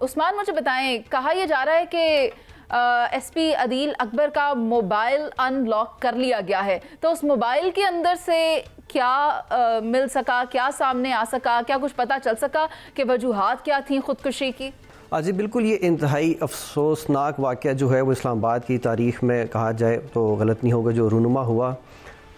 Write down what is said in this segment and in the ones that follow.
عثمان مجھے بتائیں، کہا یہ جا رہا ہے کہ ایس پی عدیل اکبر کا موبائل ان لاک کر لیا گیا ہے، تو اس موبائل کے اندر سے کیا مل سکا، کیا سامنے آ سکا، کیا کچھ پتہ چل سکا کہ وجوہات کیا تھیں خودکشی کی؟ جی بالکل، یہ انتہائی افسوسناک واقعہ جو ہے وہ اسلام آباد کی تاریخ میں کہا جائے تو غلط نہیں ہوگا جو رونما ہوا،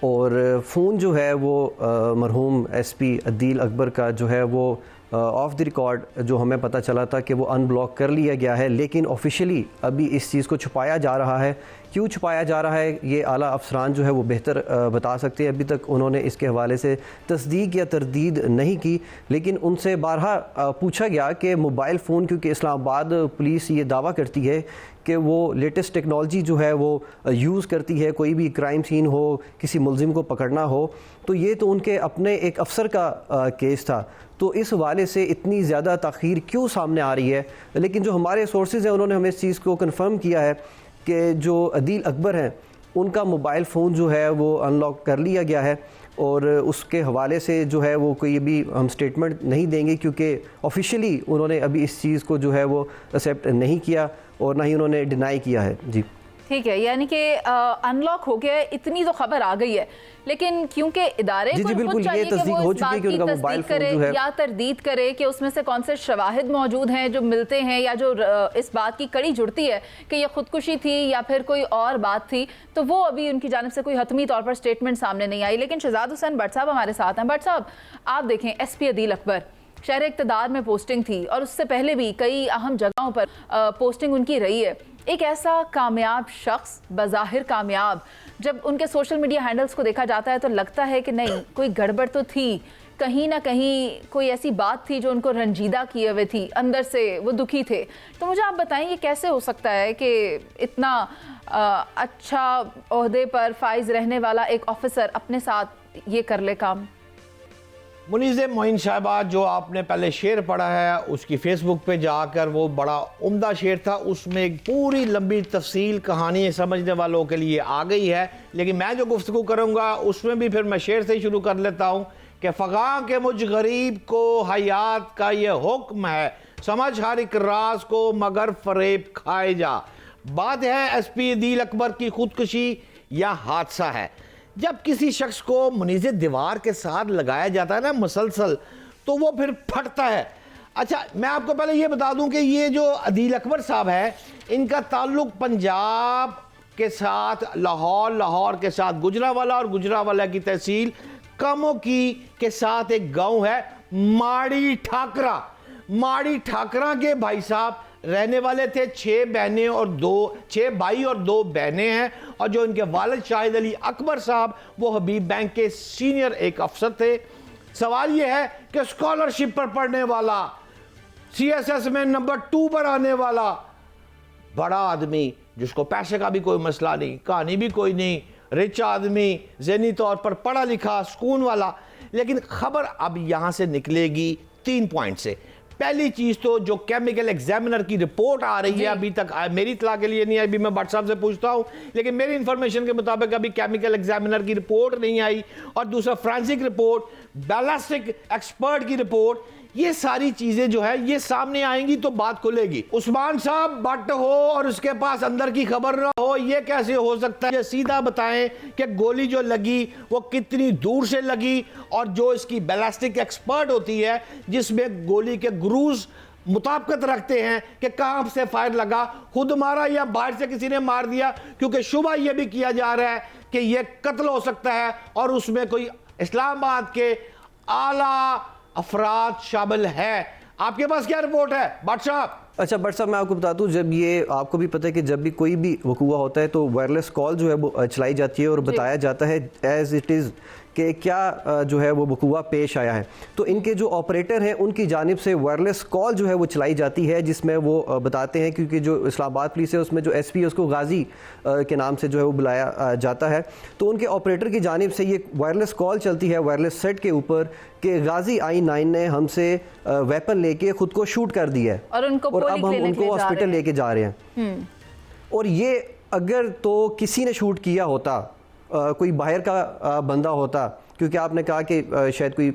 اور فون جو ہے وہ مرحوم ایس پی عدیل اکبر کا جو ہے وہ آف دی ریکارڈ جو ہمیں پتہ چلا تھا کہ وہ ان بلاک کر لیا گیا ہے، لیکن آفیشلی ابھی اس چیز کو چھپایا جا رہا ہے۔ کیوں چھپایا جا رہا ہے یہ اعلیٰ افسران جو ہے وہ بہتر بتا سکتے ہیں، ابھی تک انہوں نے اس کے حوالے سے تصدیق یا تردید نہیں کی، لیکن ان سے بارہا پوچھا گیا کہ موبائل فون، کیونکہ اسلام آباد پولیس یہ دعویٰ کرتی ہے کہ وہ لیٹسٹ ٹیکنالوجی جو ہے وہ یوز کرتی ہے، کوئی بھی کرائم سین ہو، کسی ملزم کو پکڑنا ہو، تو یہ تو ان کے اپنے ایک افسر کا کیس تھا، تو اس حوالے سے اتنی زیادہ تاخیر کیوں سامنے آ رہی ہے؟ لیکن جو ہمارے سورسز ہیں انہوں نے ہمیں اس چیز کو کنفرم کیا ہے کہ جو عدیل اکبر ہیں ان کا موبائل فون جو ہے وہ ان لاک کر لیا گیا ہے، اور اس کے حوالے سے جو ہے وہ کوئی بھی ہم سٹیٹمنٹ نہیں دیں گے، کیونکہ آفیشلی انہوں نے ابھی اس چیز کو جو ہے وہ ایکسیپٹ نہیں کیا اور نہ ہی انہوں نے ڈینائی کیا ہے۔ جی ٹھیک ہے، یعنی کہ ان لاک ہو گیا ہے، اتنی تو خبر آ گئی ہے، لیکن کیونکہ ادارے کو خود چاہیے کہ وہ اس بات کی تصدیق کرے یا تردید کرے کہ اس میں سے کون سے شواہد موجود ہیں جو ملتے ہیں یا جو اس بات کی کڑی جڑتی ہے کہ یہ خودکشی تھی یا پھر کوئی اور بات تھی، تو وہ ابھی ان کی جانب سے کوئی حتمی طور پر سٹیٹمنٹ سامنے نہیں آئی۔ لیکن شہزاد حسین بٹ صاحب ہمارے ساتھ ہیں۔ بٹ صاحب آپ دیکھیں، ایس پی عدیل اکبر شہر اقتدار میں پوسٹنگ تھی اور اس سے پہلے بھی کئی اہم جگہوں پر پوسٹنگ ان کی رہی ہے۔ ایک ایسا کامیاب شخص، بظاہر کامیاب، جب ان کے سوشل میڈیا ہینڈلز کو دیکھا جاتا ہے تو لگتا ہے کہ نہیں، کوئی گڑبڑ تو تھی، کہیں نہ کہیں کوئی ایسی بات تھی جو ان کو رنجیدہ کیے ہوئے تھی، اندر سے وہ دکھی تھے۔ تو مجھے آپ بتائیں، یہ کیسے ہو سکتا ہے کہ اتنا اچھا عہدے پر فائز رہنے والا ایک آفیسر اپنے ساتھ یہ کر لے کام؟ منیز معین صاحبہ، جو آپ نے پہلے شعر پڑھا ہے اس کی فیس بک پہ جا کر، وہ بڑا عمدہ شعر تھا، اس میں ایک پوری لمبی تفصیل کہانی سمجھنے والوں کے لیے آ گئی ہے، لیکن میں جو گفتگو کروں گا اس میں بھی پھر میں شعر سے ہی شروع کر لیتا ہوں کہ فغاں کے مجھ غریب کو حیات کا یہ حکم ہے، سمجھ ہر ایک راز کو مگر فریب کھائے جا۔ بات ہے ایس پی عدیل اکبر کی خودکشی یا حادثہ ہے؟ جب کسی شخص کو منیزِ دیوار کے ساتھ لگایا جاتا ہے نا مسلسل، تو وہ پھر پھٹتا ہے۔ اچھا، میں آپ کو پہلے یہ بتا دوں کہ یہ جو عدیل اکبر صاحب ہے، ان کا تعلق پنجاب کے ساتھ لاہور کے ساتھ گجرانوالہ اور گجرانوالہ کی تحصیل کمو کی کے ساتھ ایک گاؤں ہے ماڑی ٹھاکرا۔ ماڑی ٹھاکرا کے بھائی صاحب رہنے والے تھے، 6 بھائی اور 2 بہنیں ہیں، اور جو ان کے والد شاہد علی اکبر صاحب وہ حبیب بینک کے سینئر ایک افسر تھے۔ سوال یہ ہے کہ اسکالرشپ پر پڑھنے والا، سی ایس ایس میں نمبر 2 پر آنے والا بڑا آدمی، جس کو پیسے کا بھی کوئی مسئلہ نہیں، کہانی بھی کوئی نہیں، رچ آدمی، ذہنی طور پر پڑھا لکھا، سکون والا، لیکن خبر اب یہاں سے نکلے گی 3 پوائنٹ سے۔ پہلی چیز تو جو کیمیکل ایگزامینر کی رپورٹ آ رہی ہے، ابھی تک میری اطلاع کے لیے نہیں آئی، ابھی میں بٹ صاحب سے پوچھتا ہوں، لیکن میری انفارمیشن کے مطابق ابھی کیمیکل ایگزامینر کی رپورٹ نہیں آئی، اور دوسرا فرانسک رپورٹ، بیلسٹک ایکسپرٹ کی رپورٹ، یہ ساری چیزیں جو ہے یہ سامنے آئیں گی تو بات کھلے گی۔ عثمان صاحب بٹ ہو اور اس کے پاس اندر کی خبر نہ ہو، یہ کیسے ہو سکتا ہے؟ یہ سیدھا بتائیں کہ گولی جو لگی وہ کتنی دور سے لگی، اور جو اس کی بیلسٹک ایکسپرٹ ہوتی ہے جس میں گولی کے گروز مطابقت رکھتے ہیں کہ کہاں سے فائر لگا، خود مارا یا باہر سے کسی نے مار دیا، کیونکہ شبہ یہ بھی کیا جا رہا ہے کہ یہ قتل ہو سکتا ہے اور اس میں کوئی اسلام آباد کے اعلیٰ افراد شامل ہے۔ آپ کے پاس کیا رپورٹ ہے بٹ صاحب؟ اچھا بٹ صاحب، میں آپ کو بتا دوں، جب یہ آپ کو بھی پتہ ہے کہ جب بھی کوئی بھی وقوع ہوتا ہے تو وائرلیس کال جو ہے وہ چلائی جاتی ہے اور بتایا جاتا ہے ایز اٹ از کہ کیا جو ہے وہ وقوع پیش آیا ہے، تو ان کے جو آپریٹر ہیں ان کی جانب سے وائرلیس کال جو ہے وہ چلائی جاتی ہے، جس میں وہ بتاتے ہیں، کیونکہ جو اسلام آباد پولیس ہے اس میں جو ایس پی ہے اس کو غازی کے نام سے جو ہے وہ بلایا جاتا ہے، تو ان کے آپریٹر کی جانب سے یہ وائرلیس کال چلتی ہے وائرلیس سیٹ کے اوپر کہ غازی I9 نے ہم سے ویپن لے کے خود کو شوٹ کر دیا ہے اور اب ہم ان کو ہاسپٹل لے کے جا رہے ہیں۔ اور یہ اگر تو کسی نے شوٹ کیا ہوتا، کوئی باہر کا بندہ ہوتا کیونکہ آپ نے کہا کہ شاید کوئی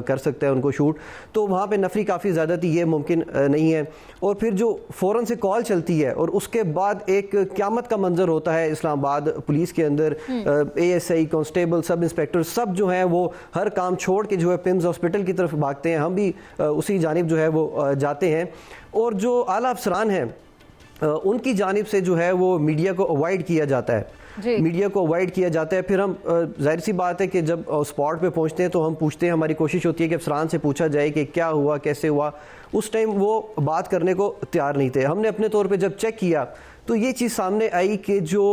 کر سکتا ہے ان کو شوٹ, تو وہاں پہ نفری کافی زیادہ تھی, یہ ممکن نہیں ہے. اور پھر جو فوراً سے کال چلتی ہے اور اس کے بعد ایک قیامت کا منظر ہوتا ہے اسلام آباد پولیس کے اندر, A S I, constable, sub inspector, سب جو ہیں وہ ہر کام چھوڑ کے جو ہے پمز ہاسپٹل کی طرف بھاگتے ہیں. ہم بھی اسی جانب جو ہے وہ جاتے ہیں. اور جو اعلیٰ افسران ہیں ان کی جانب سے جو ہے وہ میڈیا کو اوائڈ کیا جاتا ہے, میڈیا کو اوائڈ کیا جاتا ہے. پھر ہم ظاہر سی بات ہے کہ جب اسپاٹ پہ پہنچتے ہیں تو ہم پوچھتے ہیں, ہماری کوشش ہوتی ہے کہ افسران سے پوچھا جائے کہ کیا ہوا, کیسے ہوا. اس ٹائم وہ بات کرنے کو تیار نہیں تھے. ہم نے اپنے طور پہ جب چیک کیا تو یہ چیز سامنے آئی کہ جو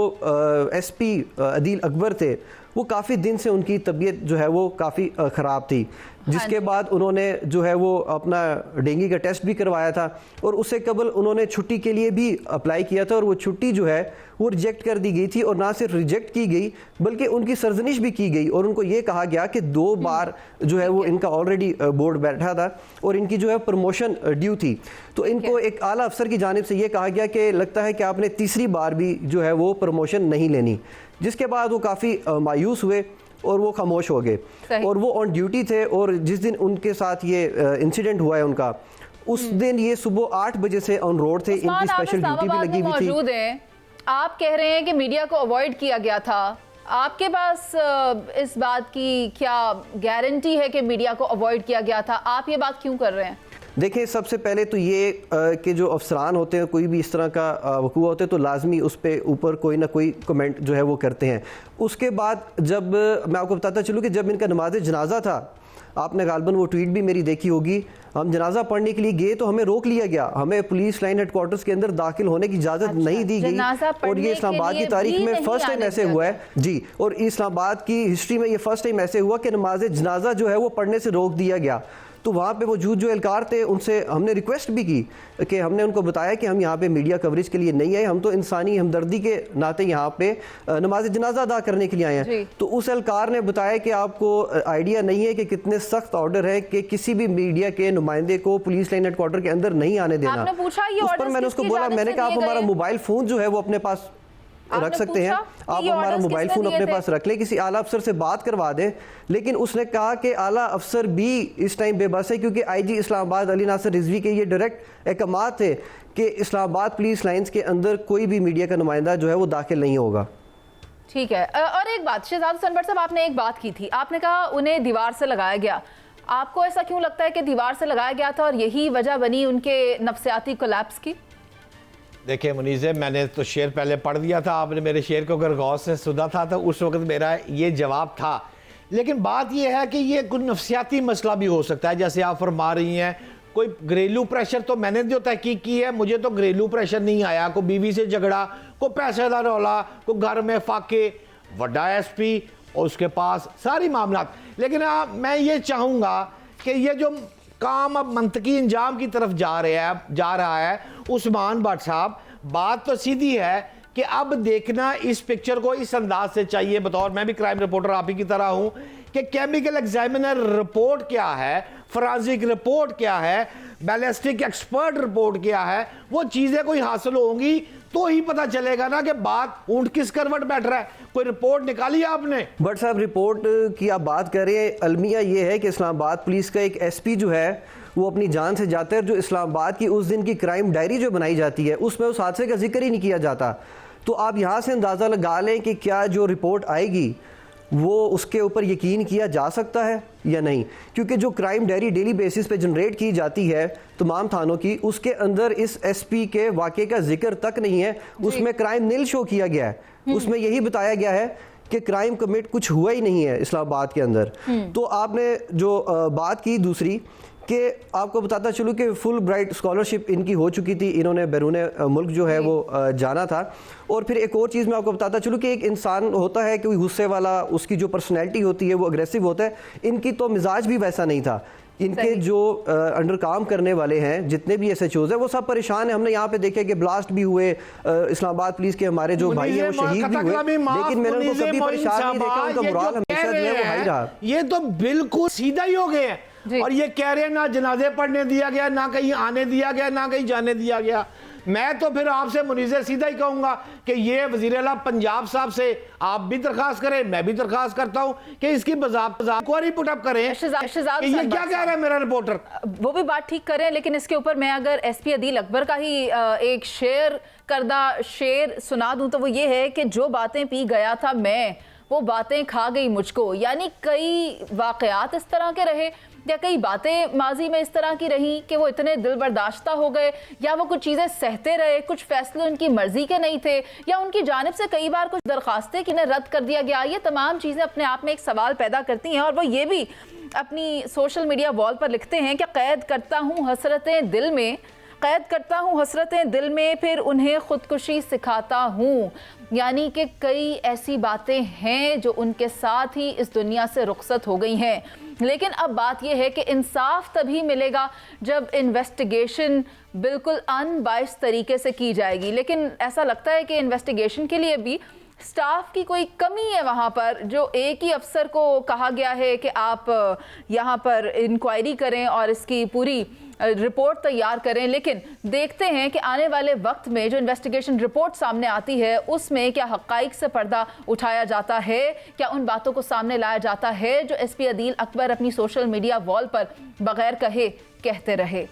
ایس پی عدیل اکبر تھے وہ کافی دن سے ان کی طبیعت جو ہے وہ کافی خراب تھی, جس کے بعد انہوں نے جو ہے وہ اپنا ڈینگی کا ٹیسٹ بھی کروایا تھا, اور اس سے قبل انہوں نے چھٹی کے لیے بھی اپلائی کیا تھا, اور وہ چھٹی جو ہے وہ ریجیکٹ کر دی گئی تھی. اور نہ صرف ریجیکٹ کی گئی بلکہ ان کی سرزنش بھی کی گئی, اور ان کو یہ کہا گیا کہ 2 بار جو ہے وہ ان کا آلریڈی بورڈ بیٹھا تھا اور ان کی جو ہے پروموشن ڈیو تھی. تو ان کو ایک اعلیٰ افسر کی جانب سے یہ کہا گیا کہ لگتا ہے کہ آپ نے تیسری بار بھی جو ہے وہ پروموشن نہیں لینی, جس کے بعد وہ کافی مایوس ہوئے اور وہ خاموش ہو گئے. اور وہ آن ڈیوٹی تھے, اور جس دن ان کے ساتھ یہ انسیڈنٹ ہوا ہے ان کا, اس دن یہ صبح 8 بجے سے آن روڈ تھے, ان کی اسپیشل ڈیوٹی بھی لگی ہوئی تھی. آپ کہہ رہے ہیں کہ میڈیا کو اوائڈ کیا گیا تھا, آپ کے پاس اس بات کی کیا گارنٹی ہے کہ میڈیا کو اوائڈ کیا گیا تھا؟ آپ یہ بات کیوں کر رہے ہیں؟ دیکھیں, سب سے پہلے تو یہ کہ جو افسران ہوتے ہیں کوئی بھی اس طرح کا وقوع ہوتا ہے تو لازمی اس پہ اوپر کوئی نہ کوئی کمنٹ جو ہے وہ کرتے ہیں. اس کے بعد جب میں آپ کو بتاتا چلوں کہ جب ان کا نماز جنازہ تھا, آپ نے غالباً وہ ٹویٹ بھی میری دیکھی ہوگی, ہم جنازہ پڑھنے کے لیے گئے تو ہمیں روک لیا گیا, ہمیں پولیس لائن ہیڈ کوارٹرز کے اندر داخل ہونے کی اجازت نہیں دی گئی. اور یہ اسلام آباد کی تاریخ میں فرسٹ ٹائم ایسے ہوا ہے جی, اور اسلام آباد کی ہسٹری میں یہ فرسٹ ٹائم ایسے ہوا کہ نماز جنازہ جو ہے وہ پڑھنے سے روک دیا گیا. تو وہاں پہ موجود جو اہلکار تھے ان سے ہم نے ریکویسٹ بھی کی کہ ہم نے ان کو بتایا کہ ہم یہاں پہ میڈیا کوریج کے لیے نہیں آئے, ہم تو انسانی ہمدردی کے ناطے یہاں پہ نماز جنازہ ادا کرنے کے لیے آئے ہیں. تو اس اہلکار نے بتایا کہ آپ کو آئیڈیا نہیں ہے کہ کتنے سخت آرڈر ہے کہ کسی بھی میڈیا کے نمائندے کو پولیس لائن ہیڈ کوارٹر کے اندر نہیں آنے دینا. اس پر میں نے اس کو بولا, میں نے کہا آپ ہمارا موبائل فون جو ہے وہ اپنے پاس رکھ سکتے ہیں, آپ ہمارا موبائل فون اپنے پاس رکھ لیں, کسی اعلیٰ افسر سے بات کروا دیں. لیکن اس نے کہا کہ اعلیٰ افسر بھی اس ٹائم بے بس ہے, کیونکہ آئی جی اسلام آباد علی ناصر رضوی کے یہ ڈائریکٹ احکامات تھے کہ اسلام آباد پولیس لائنز کے اندر کوئی بھی میڈیا کا نمائندہ جو ہے وہ داخل نہیں ہوگا. ٹھیک ہے. اور ایک بات شہزاد حسن بٹ صاحب, آپ نے ایک بات کی تھی, آپ نے کہا انہیں دیوار سے لگایا گیا. آپ کو ایسا کیوں لگتا ہے کہ دیوار سے لگایا گیا تھا اور یہی وجہ بنی ان کے نفسیاتی کولیپس کی؟ دیکھیں منیزہ, میں نے تو شعر پہلے پڑھ دیا تھا, آپ نے میرے شعر کو اگر غور سے سنا تھا تو اس وقت میرا یہ جواب تھا. لیکن بات یہ ہے کہ یہ کوئی نفسیاتی مسئلہ بھی ہو سکتا ہے, جیسے آپ فرما رہی ہیں. کوئی گھریلو پریشر, تو میں نے جو تحقیق کی ہے مجھے تو گھریلو پریشر نہیں آیا. کوئی بیوی سے جھگڑا, کوئی پیسے دا رولا, کوئی گھر میں فاقے, وڈا ایس پی اور اس کے پاس ساری معاملات. لیکن میں یہ چاہوں گا کہ یہ جو کام اب منطقی انجام کی طرف جا رہا ہے عثمان بٹ صاحب, بات تو سیدھی ہے کہ اب دیکھنا اس پکچر کو اس انداز سے چاہیے. بطور میں بھی کرائم رپورٹر آپ ہی کی طرح ہوں کہ کیمیکل ایگزامینر رپورٹ کیا ہے, فرانزک رپورٹ کیا ہے, بیلسٹک ایکسپرٹ رپورٹ کیا ہے, وہ چیزیں کوئی حاصل ہوں گی تو ہی پتہ چلے گا نا کہ بات اونٹ کس کروٹ بیٹھ رہا ہے. کوئی رپورٹ نکالی آپ نے؟ بٹ صاحب رپورٹ کی آپ بات کر رہے ہیں, المیہ یہ ہے کہ اسلام آباد پولیس کا ایک ایس پی جو ہے وہ اپنی جان سے جاتا ہے, جو اسلام آباد کی اس دن کی کرائم ڈائری جو بنائی جاتی ہے اس میں اس حادثے کا ذکر ہی نہیں کیا جاتا. تو آپ یہاں سے اندازہ لگا لیں کہ کیا جو رپورٹ آئے گی وہ اس کے اوپر یقین کیا جا سکتا ہے یا نہیں, کیونکہ جو کرائم ڈائری ڈیلی بیسس پہ جنریٹ کی جاتی ہے تمام تھانوں کی, اس کے اندر اس ایس پی کے واقعے کا ذکر تک نہیں ہے. اس میں کرائم نیل شو کیا گیا ہے, اس میں یہی بتایا گیا ہے کہ کرائم کمٹ کچھ ہوا ہی نہیں ہے اسلام آباد کے اندر. تو آپ نے جو بات کی دوسری کہ آپ کو بتاتا چلوں کہ فل برائٹ اسکالرشپ ان کی ہو چکی تھی, انہوں نے بیرون ملک جو ہے وہ جانا تھا. اور پھر ایک اور چیز میں آپ کو بتاتا چلوں کہ ایک انسان ہوتا ہے کوئی غصے والا, اس کی جو پرسنالٹی ہوتی ہے وہ اگریسو ہوتا ہے, ان کی تو مزاج بھی ویسا نہیں تھا. ان کے جو انڈر کام کرنے والے ہیں جتنے بھی ایس ایچ اوز ہیں وہ سب پریشان ہیں. ہم نے یہاں پہ دیکھا کہ بلاسٹ بھی ہوئے, اسلام آباد پولیس کے ہمارے جو بھائی ہیں وہ شہید بھی ہوئے, لیکن میں نے ان کو کبھی پریشان نہیں دیکھا, ان کا مرال ہمیشہ جو ہے وہ ہائی رہا. یہ تو بالکل سیدھا ہی ہو گئے ہیں, اور یہ کہہ رہے ہیں نہ جنازے پڑھنے دیا گیا, نہ کہیں آنے دیا گیا, نہ کہیں جانے دیا گیا. میں تو پھر آپ سے منیز سیدھا ہی کہوں گا کہ یہ وزیر اعلیٰ پنجاب صاحب سے آپ بھی درخواست کریں, میں بھی درخواست کرتا ہوں کہ اس کی باضابطہ کوئی پٹ اپ کریں کہ یہ کیا کہہ رہا ہے میرا رپورٹر. وہ بھی بات ٹھیک کریں, لیکن اس کے اوپر میں اگر ایس پی عدیل اکبر کا ہی ایک شیئر کردہ شعر سنا دوں تو وہ یہ ہے کہ جو باتیں پی گیا تھا میں وہ باتیں کھا گئی مجھ کو. یعنی کئی واقعات اس طرح کے رہے یا کئی باتیں ماضی میں اس طرح کی رہیں کہ وہ اتنے دل برداشتہ ہو گئے, یا وہ کچھ چیزیں سہتے رہے, کچھ فیصلے ان کی مرضی کے نہیں تھے, یا ان کی جانب سے کئی بار کچھ درخواستیں کہ انہیں رد کر دیا گیا. یہ تمام چیزیں اپنے آپ میں ایک سوال پیدا کرتی ہیں, اور وہ یہ بھی اپنی سوشل میڈیا وال پر لکھتے ہیں کہ قید کرتا ہوں حسرتیں دل میں, قید کرتا ہوں حسرتیں دل میں, پھر انہیں خودکشی سکھاتا ہوں. یعنی کہ کئی ایسی باتیں ہیں جو ان کے ساتھ ہی اس دنیا سے رخصت ہو گئی ہیں. لیکن اب بات یہ ہے کہ انصاف تبھی ملے گا جب انویسٹیگیشن بالکل ان بائس طریقے سے کی جائے گی. لیکن ایسا لگتا ہے کہ انویسٹیگیشن کے لیے بھی سٹاف کی کوئی کمی ہے وہاں پر, جو ایک ہی افسر کو کہا گیا ہے کہ آپ یہاں پر انکوائری کریں اور اس کی پوری رپورٹ تیار کریں. لیکن دیکھتے ہیں کہ آنے والے وقت میں جو انویسٹیگیشن رپورٹ سامنے آتی ہے اس میں کیا حقائق سے پردہ اٹھایا جاتا ہے, کیا ان باتوں کو سامنے لایا جاتا ہے جو ایس پی عدیل اکبر اپنی سوشل میڈیا وال پر بغیر کہے کہتے رہے.